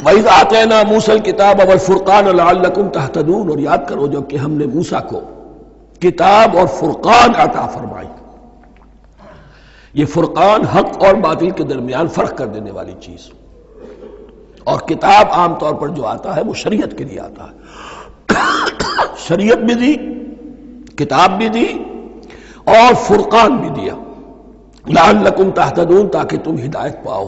وَإِذْ آتَيْنَا مُوسَى الْكِتَابَ وَالْفُرْقَانَ لَعَلَّكُمْ تَهْتَدُونَ، اور یاد کرو جب کہ ہم نے موسیٰ کو کتاب اور فرقان عطا فرمائی. یہ فرقان حق اور باطل کے درمیان فرق کر دینے والی چیز، اور کتاب عام طور پر جو آتا ہے وہ شریعت کے لیے آتا ہے. شریعت بھی دی، کتاب بھی دی، اور فرقان بھی دیا. لعلکم تہتدون، تاکہ تم ہدایت پاؤ.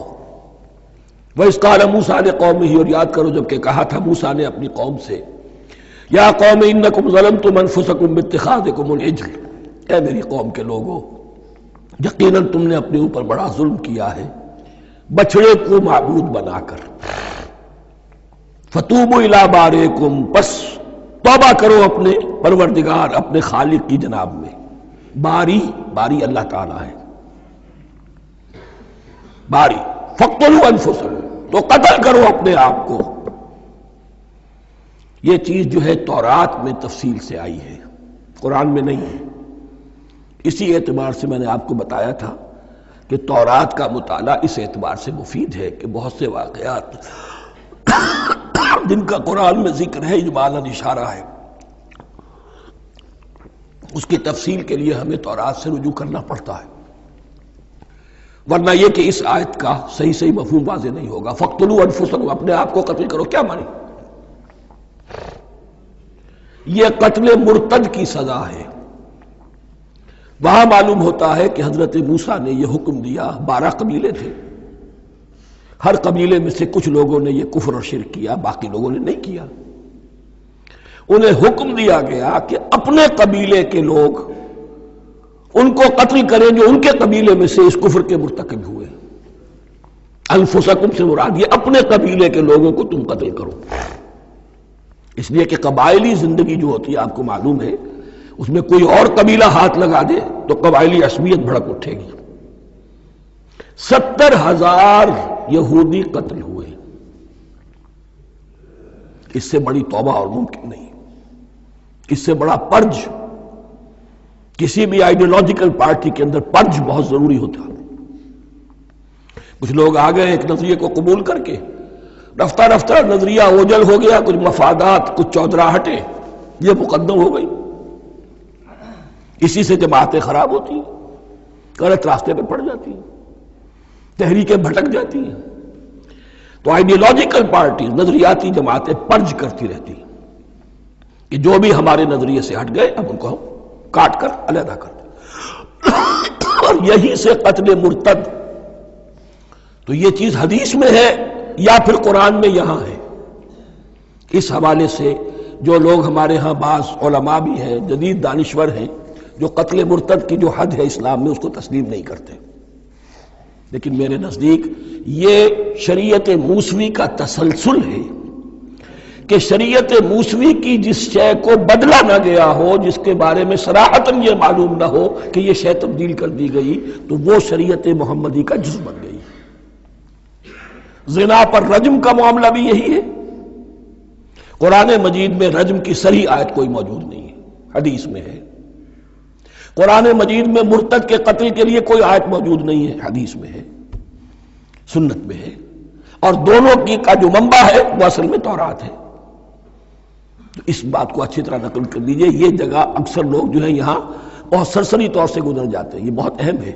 وَإِذْ قَالَ مُوسَىٰ لِقَوْمِهِ، اور یاد کرو جب کہ کہا تھا موسیٰ نے اپنی قوم سے، یا قوم انکم ظلمتم انفسکم باتخاذکم العجل، اے میری قوم کے لوگوں، یقیناً تم نے اپنے اوپر بڑا ظلم کیا ہے بچڑے کو معبود بنا کر. فتوبوا الی بارئکم، پس توبہ کرو اپنے پروردگار، اپنے خالق کی جناب میں. باری اللہ تعالیٰ ہے. باری فاقتلوا انفسکم، تو قتل کرو اپنے آپ کو. یہ چیز جو ہے تورات میں تفصیل سے آئی ہے، قرآن میں نہیں ہے. اسی اعتبار سے میں نے آپ کو بتایا تھا کہ تورات کا مطالعہ اس اعتبار سے مفید ہے کہ بہت سے واقعات جن کا قرآن میں ذکر ہے، اجمالاً اشارہ ہے، اس کی تفصیل کے لیے ہمیں تورات سے رجوع کرنا پڑتا ہے، ورنہ یہ کہ اس آیت کا صحیح مفہوم واضح نہیں ہوگا. فاقتلوا انفسکم، اپنے آپ کو قتل کرو، کیا مانی؟ یہ قتل مرتد کی سزا ہے. وہاں معلوم ہوتا ہے کہ حضرت موسیٰ نے یہ حکم دیا. 12 قبیلے تھے، ہر قبیلے میں سے کچھ لوگوں نے یہ کفر اور شرک کیا، باقی لوگوں نے نہیں کیا. انہیں حکم دیا گیا کہ اپنے قبیلے کے لوگ ان کو قتل کریں جو ان کے قبیلے میں سے اس کفر کے مرتکب ہوئے. انفسکم سے مراد یہ اپنے قبیلے کے لوگوں کو تم قتل کرو. اس لیے کہ قبائلی زندگی جو ہوتی ہے آپ کو معلوم ہے، اس میں کوئی اور قبیلہ ہاتھ لگا دے تو قبائلی عصبیت بھڑک اٹھے گی. 70,000 یہودی قتل ہوئے. اس سے بڑی توبہ اور ممکن نہیں، اس سے بڑا پرج. کسی بھی آئیڈیولوجیکل پارٹی کے اندر پرج بہت ضروری ہوتا ہے. کچھ لوگ آ گئے ایک نظریے کو قبول کر کے، رفتہ رفتہ نظریہ اوجل ہو گیا، کچھ مفادات، کچھ چودراہٹیں یہ مقدم ہو گئی. اسی سے جماعتیں خراب ہوتی ہیں، غلط راستے پہ پڑ جاتی ہیں، تحریکیں بھٹک جاتی ہیں. تو آئیڈیولوجیکل پارٹی، نظریاتی جماعتیں پرج کرتی رہتی ہیں کہ جو بھی ہمارے نظریے سے ہٹ گئے اب ان کو ہم کاٹ کر علیحدہ کر دیں. اور یہی سے قتل مرتد. تو یہ چیز حدیث میں ہے یا پھر قرآن میں یہاں ہے. اس حوالے سے جو لوگ ہمارے ہاں بعض علماء بھی ہیں، جدید دانشور ہیں، جو قتل مرتد کی جو حد ہے اسلام میں اس کو تسلیم نہیں کرتے. لیکن میرے نزدیک یہ شریعت موسوی کا تسلسل ہے کہ شریعت موسوی کی جس شے کو بدلا نہ گیا ہو، جس کے بارے میں صراحتاً یہ معلوم نہ ہو کہ یہ شے تبدیل کر دی گئی، تو وہ شریعت محمدی کا جز بن گئی. زنا پر رجم کا معاملہ بھی یہی ہے. قرآن مجید میں رجم کی صریح آیت کوئی موجود نہیں ہے، حدیث میں ہے. قرآن مجید میں مرتد کے قتل کے لیے کوئی آیت موجود نہیں ہے، حدیث میں ہے، سنت میں ہے. اور دونوں کی کا جو منبع ہے وہ اصل میں تورات ہے. تو اس بات کو اچھی طرح نقل کر لیجئے. یہ جگہ اکثر لوگ جو ہے یہاں بہت سرسری طور سے گزر جاتے ہیں، یہ بہت اہم ہے.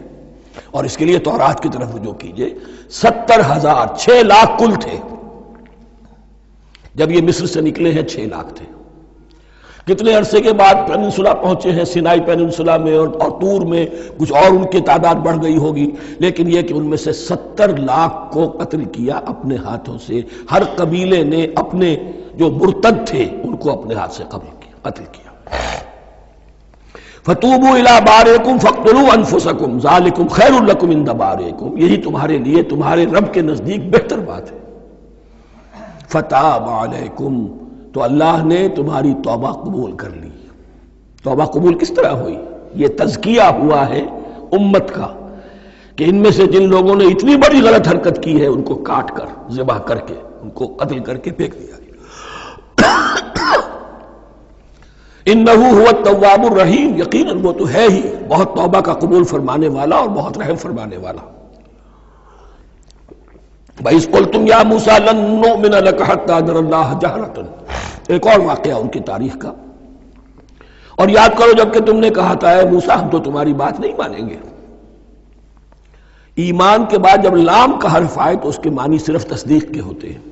اور اس کے لیے تورات کی طرف رجوع کیجئے. 70,000، 6 لاکھ کل تھے. جب یہ مصر سے نکلے ہیں 6 لاکھ تھے. کتنے عرصے کے بعد پیننسولا پہنچے ہیں، سینائی پیننسولا میں اور طور میں کچھ اور ان کی تعداد بڑھ گئی ہوگی، لیکن یہ کہ ان میں سے 70 لاکھ کو قتل کیا اپنے ہاتھوں سے. ہر قبیلے نے اپنے جو مرتد تھے ان کو اپنے ہاتھ سے قتل کیا. فتوبوا الی بارئکم فاقتلوا انفسکم ذالکم خیر لکم عند بارئکم، یہی تمہارے لیے تمہارے رب کے نزدیک بہتر بات ہے. فتاب علیکم، تو اللہ نے تمہاری توبہ قبول کر لی. توبہ قبول کس طرح ہوئی؟ یہ تزکیہ ہوا ہے امت کا کہ ان میں سے جن لوگوں نے اتنی بڑی غلط حرکت کی ہے ان کو کاٹ کر، ذبح کر کے، ان کو قتل کر کے پھینک دیا گیا. انہ هو التواب الرحیم، یقیناً وہ تو ہے ہی بہت توبہ کا قبول فرمانے والا اور بہت رحم فرمانے والا. وَإِذْ قُلْتُمْ يَا مُوسَىٰ لَن نُّؤْمِنَ لَكَ حَتَّىٰ نَرَى اللَّهَ جَهْرَةً، ایک اور واقعہ ان کی تاریخ کا. اور یاد کرو جب کہ تم نے کہا تھا اے موسیٰ ہم تو تمہاری بات نہیں مانیں گے. ایمان کے بعد جب لام کا حرف آئے تو اس کے معنی صرف تصدیق کے ہوتے ہیں.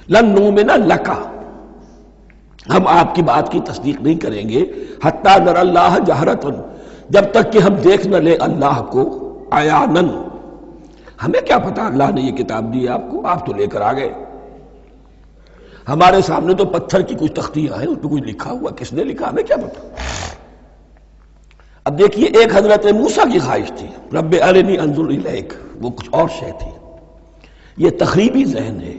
لن نؤمن لک، ہم آپ کی بات کی تصدیق نہیں کریں گے حتی نری اللہ جہرۃ، جب تک کہ ہم دیکھ نہ لیں اللہ کو عیاناً. ہمیں کیا پتا اللہ نے یہ کتاب دی آپ کو، آپ تو لے کر آ گئے. ہمارے سامنے تو پتھر کی کچھ تختیاں ہیں، اس پہ کچھ لکھا ہوا، کس نے لکھا ہمیں کیا پتا. اب دیکھیے ایک حضرت موسیٰ کی خواہش تھی رب ارنی انظر الیک، وہ کچھ اور شے تھی. یہ تخریبی ذہن ہے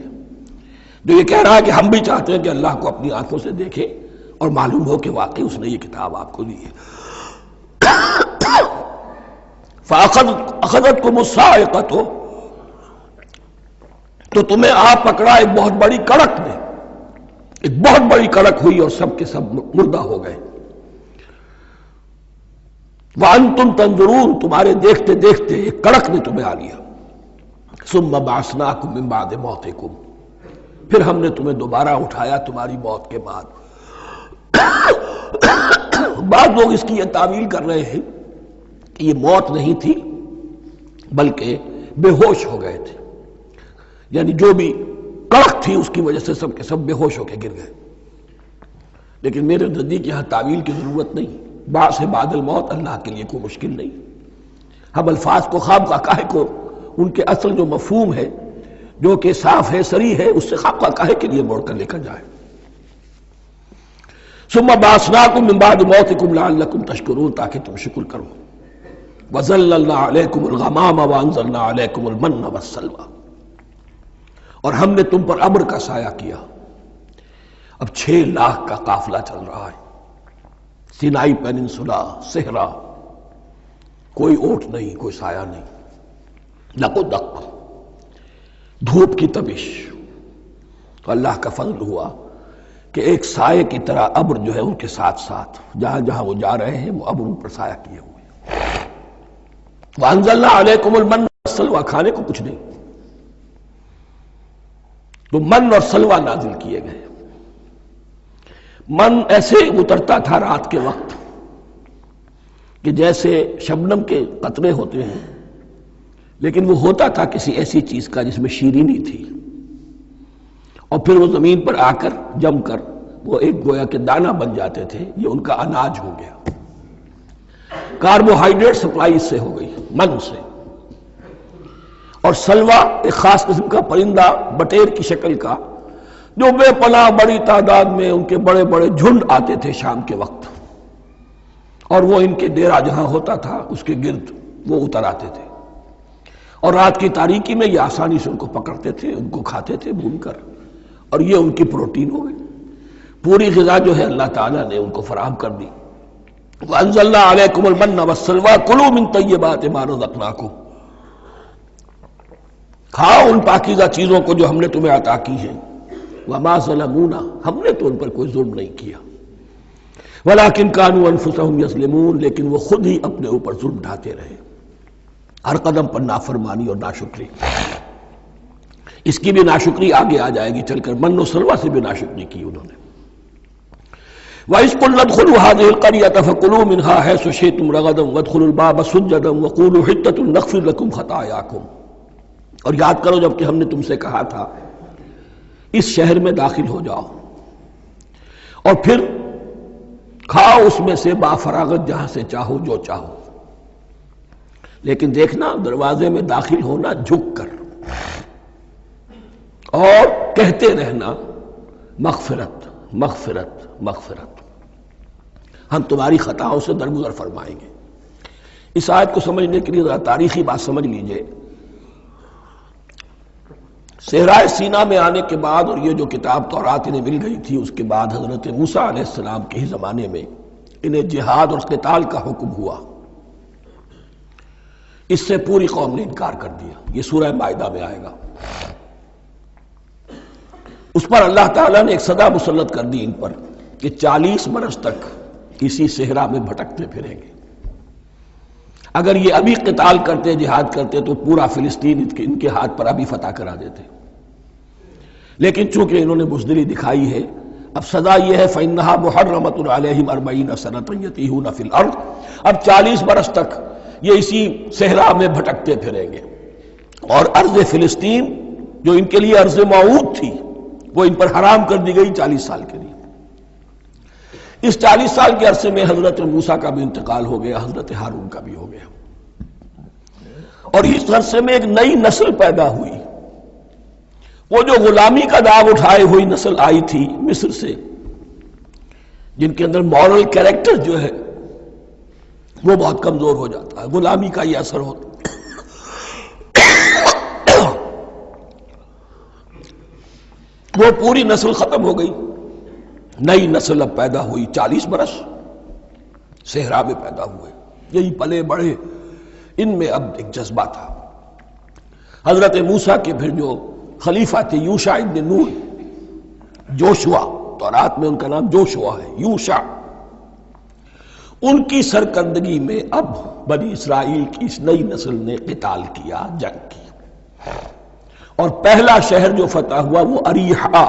جو یہ کہہ رہا ہے کہ ہم بھی چاہتے ہیں کہ اللہ کو اپنی آنکھوں سے دیکھیں اور معلوم ہو کہ واقعی اس نے یہ کتاب آپ کو دی ہے. فَأَخَذَتْكُمُ الصَّاعِقَةُ، تو تمہیں آپ پکڑا ایک بہت بڑی کڑک نے، ایک بہت بڑی کڑک ہوئی اور سب کے سب مردہ ہو گئے. وَأَنْتُمْ تَنظُرُونَ، تمہارے دیکھتے دیکھتے ایک کڑک نے تمہیں آ لیا. ثُمَّ بَعَثْنَاكُمْ مِنْ بَعْدِ مَوْتِكُمْ، پھر ہم نے تمہیں دوبارہ اٹھایا تمہاری موت کے بعد. بعض لوگ اس کی یہ تعویل کر رہے ہیں کہ یہ موت نہیں تھی بلکہ بے ہوش ہو گئے تھے، یعنی جو بھی کڑک تھی اس کی وجہ سے سب کے سب بے ہوش ہو کے گر گئے. لیکن میرے نزدیک یہاں تعویل کی ضرورت نہیں. بعث بعد الموت اللہ کے لیے کوئی مشکل نہیں. ہم الفاظ کو خواب کا کو ان کے اصل جو مفہوم ہے جو کہ صاف ہے صریح ہے اس سے خواب کا کے لیے موڑ کر لے کر جائے. ثم بعثناکم من بعد موتکم لعلکم تشکرون، تاکہ تم شکر کرو. وظللنا علیکم الغمام وانزلنا علیکم المن والسلوى، اور ہم نے تم پر ابر کا سایہ کیا. اب 6 لاکھ کا قافلہ چل رہا ہے، سینائی پیننسولا، صحرا، کوئی اونٹ نہیں، کوئی سایہ نہیں، دق و دق، دھوپ کی تبش. تو اللہ کا فضل ہوا کہ ایک سائے کی طرح ابر جو ہے ان کے ساتھ ساتھ جہاں جہاں وہ جا رہے ہیں وہ ابر ان پر سایہ کیے ہوئے. وَأَنزَلْنَا عَلَيْكُمُ الْمَنَّ وَالسَّلْوَىٰ، کھانے کو کچھ نہیں تو من اور سلوہ نازل کیے گئے. من ایسے اترتا تھا رات کے وقت کہ جیسے شبنم کے قطرے ہوتے ہیں، لیکن وہ ہوتا تھا کسی ایسی چیز کا جس میں شیرینی تھی، اور پھر وہ زمین پر آ کر جم کر وہ ایک گویا کے دانہ بن جاتے تھے. یہ ان کا اناج ہو گیا. کاربوہائیڈریٹ سپلائی اس سے ہو گئی من سے. اور سلوہ ایک خاص قسم کا پرندہ بٹیر کی شکل کا جو بے پناہ بڑی تعداد میں ان کے بڑے بڑے جھنڈ آتے تھے شام کے وقت، اور وہ ان کے ڈیرا جہاں ہوتا تھا اس کے گرد وہ اتر آتے تھے، اور رات کی تاریکی میں یہ آسانی سے ان کو پکڑتے تھے، ان کو کھاتے تھے بھون کر، اور یہ ان کی پروٹین ہو گئی. پوری غذا جو ہے اللہ تعالیٰ نے ان کو فراہم کر دی. وَأَنزَلْنَا عَلَيْكُمُ الْمَنَّ وَالسَّلْوَىٰ كُلُوا مِن طَيِّبَاتِ مَا رَزَقْنَاكُمْ، کھاؤ ان پاکیزہ چیزوں کو جو ہم نے تمہیں عطا کی ہیں. وَمَا ظَلَمُونَا، ہم نے تو ان پر کوئی ظلم نہیں کیا. وَلَٰكِن كَانُوا أَنفُسَهُمْ يَظْلِمُونَ، لیکن وہ خود ہی اپنے اوپر ظلم ڈھاتے رہے، ہر قدم پر نافرمانی اور ناشکری. اس کی بھی ناشکری آگے آ جائے گی چل کر. من و سلوہ سے بھی ناشکری کی انہوں نے. وَإِذْ قُلْنَا ادْخُلُوا هَٰذِهِ الْقَرْيَةَ فَكُلُوا مِنْهَا حَيْثُ شِئْتُمْ رَغَدًا وَادْخُلُوا الْبَابَ سُجَّدًا وَقُولُوا حِطَّةٌ نَغْفِرْ لَكُمْ خَطَايَاكُمْ. اور یاد کرو جب کہ ہم نے تم سے کہا تھا اس شہر میں داخل ہو جاؤ اور پھر کھاؤ اس میں سے بافراغت جہاں سے چاہو جو چاہو، لیکن دیکھنا دروازے میں داخل ہونا جھک کر اور کہتے رہنا مغفرت مغفرت مغفرت، ہم تمہاری خطاؤں سے درگزر فرمائیں گے. اس آیت کو سمجھنے کے لیے ذرا تاریخی بات سمجھ لیجئے. صحرائے سینا میں آنے کے بعد اور یہ جو کتاب تورات انہیں مل گئی تھی اس کے بعد حضرت موسیٰ علیہ السلام کے ہی زمانے میں انہیں جہاد اور قتال کا حکم ہوا. اس سے پوری قوم نے انکار کر دیا. یہ سورہ مائدہ میں آئے گا. اس پر اللہ تعالیٰ نے ایک صدا مسلط کر دی ان پر کہ 40 برس تک اسی صحرا میں بھٹکتے پھریں گے. اگر یہ ابھی قتال کرتے جہاد کرتے تو پورا فلسطین ان کے ہاتھ پر ابھی فتح کرا دیتے، لیکن چونکہ انہوں نے بزدلی دکھائی ہے، اب سزا یہ ہے فَإِنَّهَا مُحَرَّمَةٌ عَلَيْهِمْ 40 سَنَةً يَتِيهُونَ فِي الْأَرْضِ، اب 40 برس تک یہ اسی صحرا میں بھٹکتے پھریں گے، اور ارض فلسطین جو ان کے لیے ارض موعود تھی وہ ان پر حرام کر دی گئی 40 سال کے لیے۔ اس 40 سال کے عرصے میں حضرت موسیٰ کا بھی انتقال ہو گیا، حضرت ہارون کا بھی ہو گیا، اور اس عرصے میں ایک نئی نسل پیدا ہوئی۔ وہ جو غلامی کا داغ اٹھائے ہوئی نسل آئی تھی مصر سے، جن کے اندر مورل کیریکٹر جو ہے وہ بہت کمزور ہو جاتا ہے، غلامی کا یہ اثر ہوتا وہ پوری نسل ختم ہو گئی، نئی نسل اب پیدا ہوئی، 40 برس صحرا میں پیدا ہوئے، یہی پلے بڑھے، ان میں اب ایک جذبہ تھا۔ حضرت موسیٰ کے پھر جو خلیفہ تھے یوشع ابن نون، جوشوا، تورات میں ان کا نام جوشوا ہے، یوشع، ان کی سرکردگی میں اب بنی اسرائیل کی اس نئی نسل نے قتال کیا، جنگ کی، اور پہلا شہر جو فتح ہوا وہ اریحا۔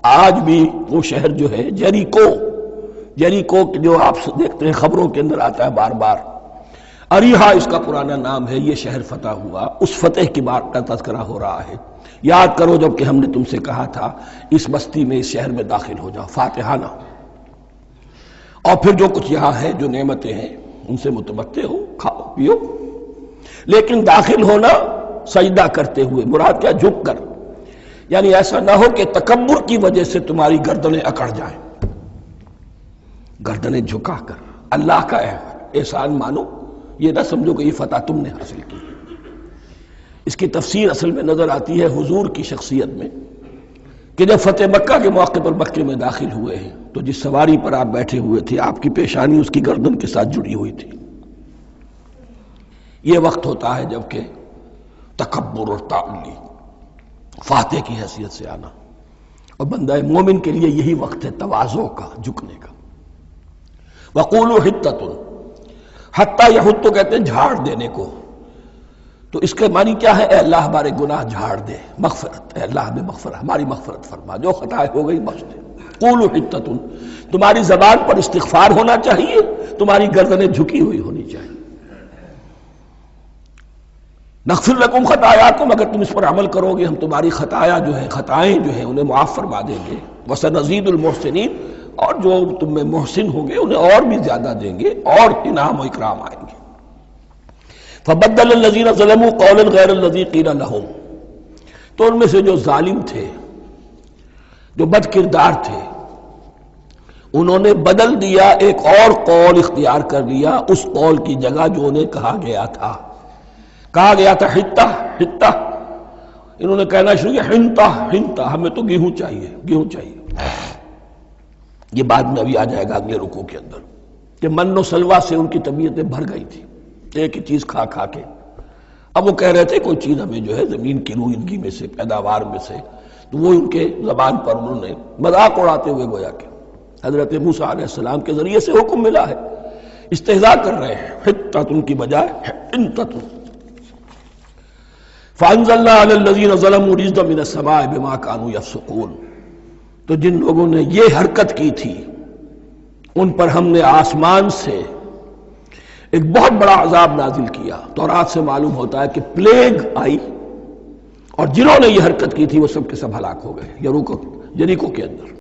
آج بھی وہ شہر جو ہے جیریکو جو آپ دیکھتے ہیں خبروں کے اندر آتا ہے بار بار، اریحا اس کا پرانا نام ہے، یہ شہر فتح ہوا، اس فتح کی بات کا تذکرہ ہو رہا ہے۔ یاد کرو جب کہ ہم نے تم سے کہا تھا اس بستی میں، اس شہر میں داخل ہو جاؤ فاتحانہ، اور پھر جو کچھ یہاں ہے، جو نعمتیں ہیں ان سے متمتع ہو، کھاؤ پیو، لیکن داخل ہونا سجدہ کرتے ہوئے، مراد کیا، جھک کر، یعنی ایسا نہ ہو کہ تکبر کی وجہ سے تمہاری گردنیں اکڑ جائیں، گردنیں جھکا کر اللہ کا احسان مانو، یہ نہ سمجھو کہ یہ فتح تم نے حاصل کی۔ اس کی تفسیر اصل میں نظر آتی ہے حضور کی شخصیت میں، کہ جب فتح مکہ کے موقع پر مکے میں داخل ہوئے ہیں تو جس سواری پر آپ بیٹھے ہوئے تھے، آپ کی پیشانی اس کی گردن کے ساتھ جڑی ہوئی تھی۔ یہ وقت ہوتا ہے جب کہ تکبر اور تعالی، فاتح کی حیثیت سے آنا، اور بندہ مومن کے لیے یہی وقت ہے تواضع کا، جھکنے کا۔ وَقُولُوا حِطَّةٌ، حتیٰ یہود تو کہتے ہیں جھاڑ دینے کو، تو اس کے معنی کیا ہے، اے اللہ ہمارے گناہ جھاڑ دے، مغفرت، اے اللہ ہمیں مغفرت، ہماری مغفرت فرما، جو خطائیں ہو گئی بخش دے۔ قولوا حِطَّةٌ، تمہاری زبان پر استغفار ہونا چاہیے، تمہاری گردنیں جھکی ہوئی ہونی چاہیے۔ نغفر لکم خطایاکم، اگر تم اس پر عمل کرو گے ہم تمہاری خطایا جو ہیں، خطائیں جو ہیں انہیں معاف فرما دیں گے، وسنزید المحسنین، اور جو تم میں محسن ہوں گے انہیں اور بھی زیادہ دیں گے، اور انعام و اکرام آئیں گے۔ فبدل الذین ظلموا قولا غیر الذی قیل لہم، تو ان میں سے جو ظالم تھے، جو بد کردار تھے، انہوں نے بدل دیا، ایک اور قول اختیار کر لیا اس قول کی جگہ جو انہیں کہا گیا تھا حتہ حتہ، انہوں نے کہنا شروع کیا ہنتا ہنتا، ہمیں تو گیہوں چاہیے، گیہوں چاہیے۔ یہ بعد میں ابھی آ جائے گا اگلے رکوع کے اندر، کہ من و سلوہ سے ان کی طبیعتیں بھر گئی تھی ایک ہی چیز کھا کھا کے۔ اب وہ کہہ رہے تھے کوئی چیز ہمیں جو ہے زمین کی روئیدگی میں سے، پیداوار میں سے، تو وہ ان کے زبان پر انہوں نے مذاق اڑاتے ہوئے گویا کہ حضرت موسیٰ علیہ السلام کے ذریعے سے حکم ملا ہے، استہزاء کر رہے ہیں، حتۃ کی بجائے حنتۃ۔ فانزلنا علی الذین ظلموا رجزا من السماء بما كانوا یفسقون، تو جن لوگوں نے یہ حرکت کی تھی ان پر ہم نے آسمان سے ایک بہت بڑا عذاب نازل کیا۔ تورات سے معلوم ہوتا ہے کہ پلیگ آئی، اور جنہوں نے یہ حرکت کی تھی وہ سب کے سب ہلاک ہو گئے یریکو کے اندر۔